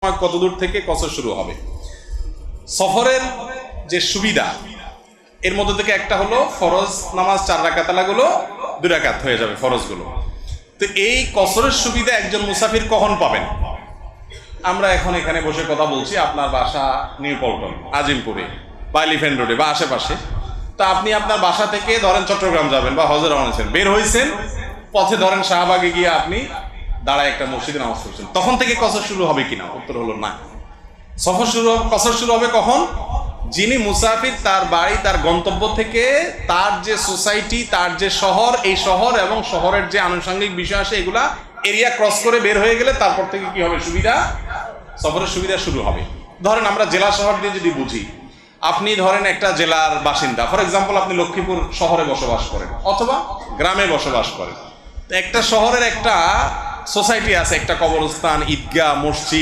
সময় কত দূর থেকে কসর শুরু হবে। সফরের যে সুবিধা এর মধ্যে থেকে একটা হলো ফরজ নামাজ 4 রাকাতগুলো 2 রাকাত হয়ে যাবে ফরজগুলো। তো এই কসরের সুবিধা একজন মুসাফির কখন পাবেন? আমরা এখন এখানে বসে কথা বলছি, আপনার বাসা নিউ পল্টন, আজিমপুরে বা এলিফ্যান্ট রোডে বা আশেপাশে। তো আপনি আপনার বাসা থেকে ধরেন চট্টগ্রাম যাবেন বা হজে রওনা হয়েছেন, বের হয়েছেন, পথে ধরেন শাহবাগে গিয়ে আপনি দাঁড়ায় একটা মসজিদে নামাজ পড়ছেন, তখন থেকে কসর শুরু হবে কিনা? উত্তর হলো না। কসর শুরু হবে কখন? যিনি মুসাফির তার বাড়ি তার গন্তব্য থেকে তার যে সোসাইটি, তার যে শহর, এই শহর এবং শহরের যে আনুষঙ্গিক বিষয় আসে এগুলা এরিয়া ক্রস করে বের হয়ে গেলে তারপর থেকে কি হবে? সুবিধা, সফরের সুবিধা শুরু হবে। ধরেন আমরা জেলা শহর দিয়ে যদি বুঝি, আপনি ধরেন একটা জেলার বাসিন্দা, ফর এক্সাম্পল আপনি লক্ষ্মীপুর শহরে বসবাস করেন অথবা গ্রামে বসবাস করেন। একটা শহরের একটা সোসাইটি আছে, একটা কবরস্থান, ঈদগাহ, মসজিদ,